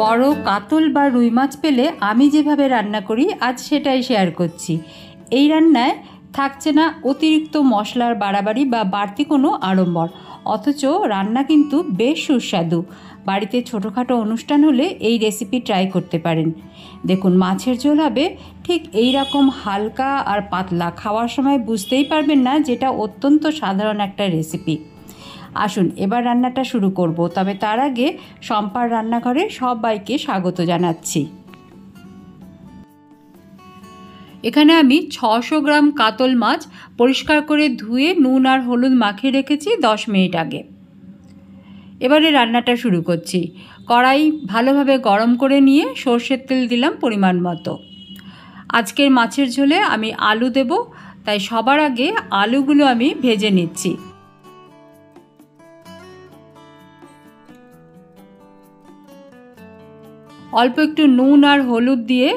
বড় কাতল বা রুই মাছ পেলে আমি যেভাবে রান্না করি আজ সেটাই শেয়ার করছি। এই রান্নায় থাকছে না অতিরিক্ত মশলার বাড়াবাড়ি বা বাড়তি কোনো আড়ম্বর, অথচ রান্না কিন্তু বেশ সুস্বাদু। বাড়িতে ছোটোখাটো অনুষ্ঠান হলে এই রেসিপি ট্রাই করতে পারেন। দেখুন, মাছের ঝোল হবে ঠিক এই রকম হালকা আর পাতলা। খাওয়ার সময় বুঝতেই পারবেন না যেটা অত্যন্ত সাধারণ একটা রেসিপি। আসুন এবার রান্নাটা শুরু করব, তবে তার আগে শম্পার রান্নাঘরে সবাইকে স্বাগত জানাচ্ছি। এখানে আমি 600 গ্রাম কাতল মাছ পরিষ্কার করে ধুয়ে নুন আর হলুদ মাখিয়ে রেখেছি 10 মিনিট আগে। এবারে রান্নাটা শুরু করছি। কড়াই ভালোভাবে গরম করে নিয়ে সর্ষের তেল দিলাম পরিমাণ মতো। আজকের মাছের ঝোলে আমি আলু দেব, তাই সবার আগে আলুগুলো আমি ভেজে নিচ্ছি। অল্প একটু নুন আর হলুদ দিয়ে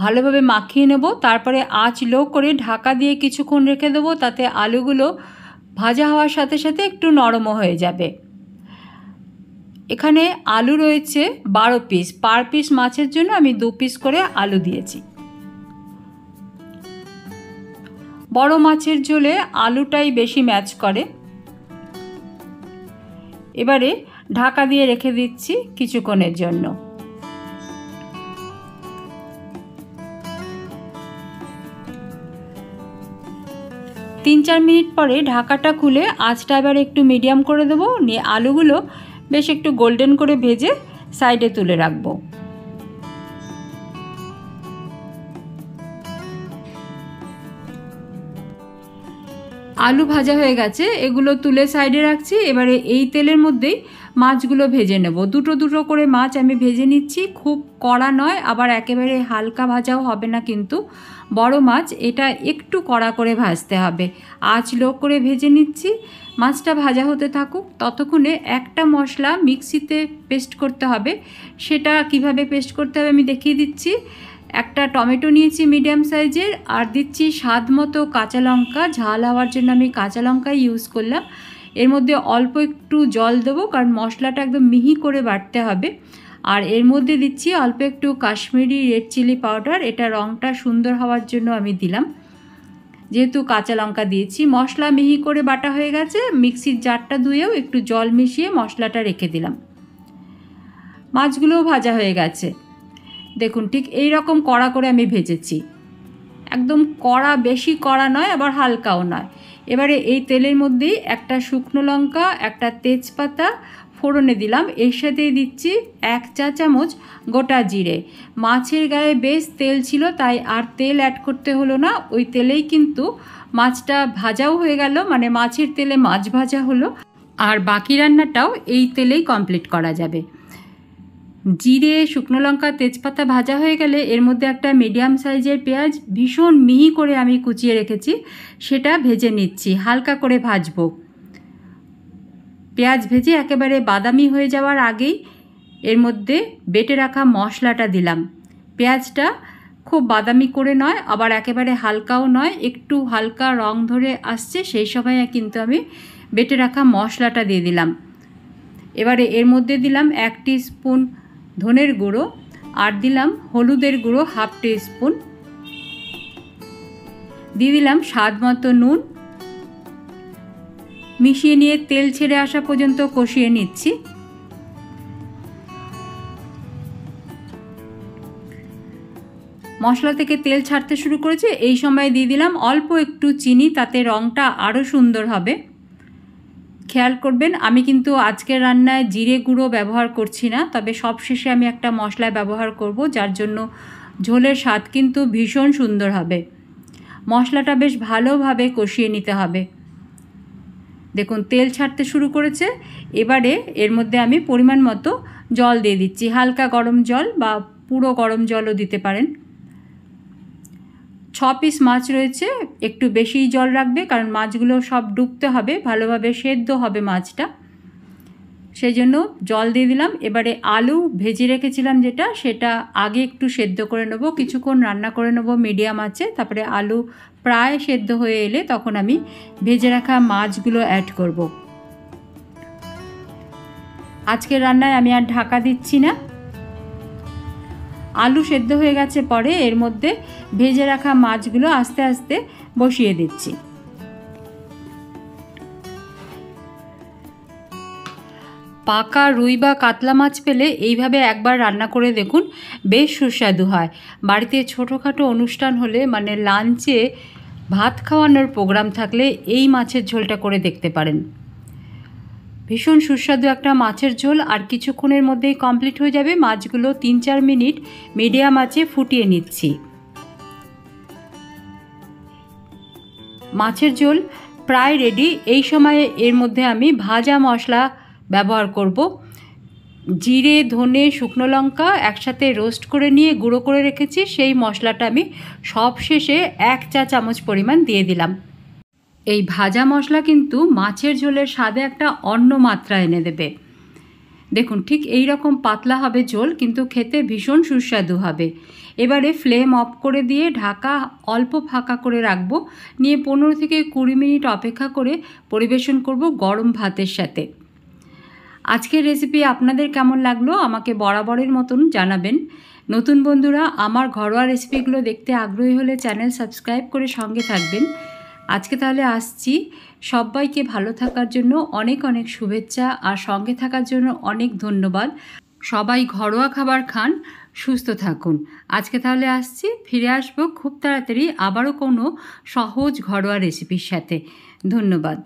ভালোভাবে মাখিয়ে নেব, তারপরে আঁচ লো করে ঢাকা দিয়ে কিছুক্ষণ রেখে দেবো, তাতে আলুগুলো ভাজা হওয়ার সাথে সাথে একটু নরমও হয়ে যাবে। এখানে আলু রয়েছে 12 পিস, পার পিস মাছের জন্য আমি 2 পিস করে আলু দিয়েছি। বড় মাছের ঝোলে আলুটাই বেশি ম্যাচ করে। এবারে ঢাকা দিয়ে রেখে দিচ্ছি কিছুক্ষণের জন্য। 3-4 মিনিট পরে ঢাকাটা খুলে আঁচটা এবার একটু মিডিয়াম করে দেবো, নিয়ে আলুগুলো বেশ একটু গোল্ডেন করে ভেজে সাইডে তুলে রাখবো। আলু ভাজা হয়ে গেছে, এগুলো তুলে সাইডে রাখছি। এবারে এই তেলের মধ্যেই মাছগুলো ভেজে নেব। দুটো দুটো করে মাছ আমি ভেজে নিচ্ছি, খুব কড়া নয়, আবার একেবারে হালকা ভাজাও হবে না, কিন্তু বড় মাছ এটা একটু কড়া করে ভাজতে হবে। আঁচ লো করে ভেজে নিচ্ছি। মাছটা ভাজা হতে থাকুক, ততক্ষণে একটা মশলা মিক্সিতে পেস্ট করতে হবে। সেটা কিভাবে পেস্ট করতে হবে আমি দেখিয়ে দিচ্ছি। একটা টমেটো নিয়েছি মিডিয়াম সাইজের, আর দিচ্ছি স্বাদ মতো কাঁচা লঙ্কা। ঝাল হওয়ার জন্য আমি কাঁচা লঙ্কাই ইউজ করলাম। এর মধ্যে অল্প একটু জল দেবো, কারণ মশলাটা একদম মিহি করে বাটতে হবে। আর এর মধ্যে দিচ্ছি অল্প একটু কাশ্মীরি রেড চিলি পাউডার, এটা রঙটা সুন্দর হওয়ার জন্য আমি দিলাম, যেহেতু কাঁচা লঙ্কা দিয়েছি। মশলা মিহি করে বাটা হয়ে গেছে, মিক্সির জারটা ধুয়েও একটু জল মিশিয়ে মশলাটা রেখে দিলাম। মাছগুলোও ভাজা হয়ে গেছে, দেখুন ঠিক এই রকম কড়া করে আমি ভেজেছি। একদম কড়া, বেশি কড়া নয়, আবার হালকাও নয়। এবারে এই তেলের মধ্যেই একটা শুকনো লঙ্কা, একটা তেজপাতা ফোড়নে দিলাম। এর সাথেই দিচ্ছি 1 চা চামচ গোটা জিরে। মাছের গায়ে বেশ তেল ছিল, তাই আর তেল অ্যাড করতে হলো না। ওই তেলেই কিন্তু মাছটা ভাজাও হয়ে গেল, মানে মাছের তেলে মাছ ভাজা হলো, আর বাকি রান্নাটাও এই তেলেই কমপ্লিট করা যাবে। জিরে, শুকনো লঙ্কা, তেজপাতা ভাজা হয়ে গেলে এর মধ্যে একটা মিডিয়াম সাইজের পেঁয়াজ ভীষণ মিহি করে আমি কুচিয়ে রেখেছি, সেটা ভেজে নিচ্ছি। হালকা করে ভাজবো। পেঁয়াজ ভেজে একেবারে বাদামি হয়ে যাওয়ার আগেই এর মধ্যে বেটে রাখা মশলাটা দিলাম। পেঁয়াজটা খুব বাদামি করে নয়, আবার একেবারে হালকাও নয়, একটু হালকা রং ধরে আসছে, সেই সময় কিন্তু আমি বেটে রাখা মশলাটা দিয়ে দিলাম। এবারে এর মধ্যে দিলাম 1 টিস্পুন ধনের গুঁড়ো, আর দিলাম হলুদের গুঁড়ো 1/2 টিস্পুন, দিয়ে দিলাম স্বাদ মতো নুন। মিশিয়ে নিয়ে তেল ছেড়ে আসা পর্যন্ত কষিয়ে নিচ্ছি। মশলা থেকে তেল ছাড়তে শুরু করেছে, এই সময় দিয়ে দিলাম অল্প একটু চিনি, তাতে রঙটা আরও সুন্দর হবে। খেয়াল করবেন, আমি কিন্তু আজকের রান্নায় জিরে গুঁড়ো ব্যবহার করছি না, তবে সবশেষে আমি একটা মশলা ব্যবহার করব, যার জন্য ঝোলের স্বাদ কিন্তু ভীষণ সুন্দর হবে। মশলাটা বেশ ভালোভাবে কষিয়ে নিতে হবে। দেখুন তেল ছাড়তে শুরু করেছে। এবারে এর মধ্যে আমি পরিমাণ মতো জল দিয়ে দিচ্ছি, হালকা গরম জল বা পুরো গরম জলও দিতে পারেন। 6 পিস মাছ রয়েছে, একটু বেশিই জল রাখবে, কারণ মাছগুলো সব ডুবতে হবে, ভালোভাবে সেদ্ধ হবে মাছটা, সেই জন্য জল দিয়ে দিলাম। এবারে আলু ভেজে রেখেছিলাম যেটা, সেটা আগে একটু সেদ্ধ করে নেব, কিছুক্ষণ রান্না করে নেব মিডিয়াম আঁচে। তারপরে আলু প্রায় সেদ্ধ হয়ে এলে তখন আমি ভেজে রাখা মাছগুলো অ্যাড করব। আজকের রান্নায় আমি আর ঢাকা দিচ্ছি না, আলু সেদ্ধ হয়ে গেছে পরে এর মধ্যে ভেজে রাখা মাছগুলো আস্তে আস্তে বসিয়ে দিচ্ছি। পাকা রুই বা কাতলা মাছ পেলে এইভাবে একবার রান্না করে দেখুন, বেশ সুস্বাদু হয়। বাড়িতে ছোটোখাটো অনুষ্ঠান হলে মানে লাঞ্চে ভাত খাওয়ানোর প্রোগ্রাম থাকলে এই মাছের ঝোলটা করে দেখতে পারেন। ভীষণ সুস্বাদু একটা মাছের ঝোল, আর কিছুক্ষণের মধ্যেই কমপ্লিট হয়ে যাবে। মাছগুলো 3-4 মিনিট মিডিয়াম আঁচে ফুটিয়ে নিচ্ছি। মাছের ঝোল প্রায় রেডি। এই সময়ে এর মধ্যে আমি ভাজা মশলা ব্যবহার করব। জিরে, ধনে, শুকনো লঙ্কা একসাথে রোস্ট করে নিয়ে গুঁড়ো করে রেখেছি, সেই মশলাটা আমি সব শেষে 1 চা চামচ পরিমাণ দিয়ে দিলাম। এই ভাজা মশলা কিন্তু মাছের ঝোলের স্বাদে একটা অন্য মাত্রা এনে দেবে। দেখুন ঠিক এই রকম পাতলা হবে ঝোল, কিন্তু খেতে ভীষণ সুস্বাদু হবে। এবারে ফ্লেম অফ করে দিয়ে ঢাকা অল্প ফাঁকা করে রাখবো, নিয়ে 15 থেকে 20 মিনিট অপেক্ষা করে পরিবেশন করব গরম ভাতের সাথে। আজকের রেসিপি আপনাদের কেমন লাগলো আমাকে বরাবরের মতন জানাবেন। নতুন বন্ধুরা আমার ঘরোয়া রেসিপিগুলো দেখতে আগ্রহী হলে চ্যানেল সাবস্ক্রাইব করে সঙ্গে থাকবেন। আজকে তাহলে আসছি। সবাইকে ভালো থাকার জন্য অনেক অনেক শুভেচ্ছা, আর সঙ্গে থাকার জন্য অনেক ধন্যবাদ। সবাই ঘরোয়া খাবার খান, সুস্থ থাকুন। আজকে তাহলে আসছি, ফিরে আসবো খুব তাড়াতাড়ি আবারও কোনো সহজ ঘরোয়া রেসিপির সাথে। ধন্যবাদ।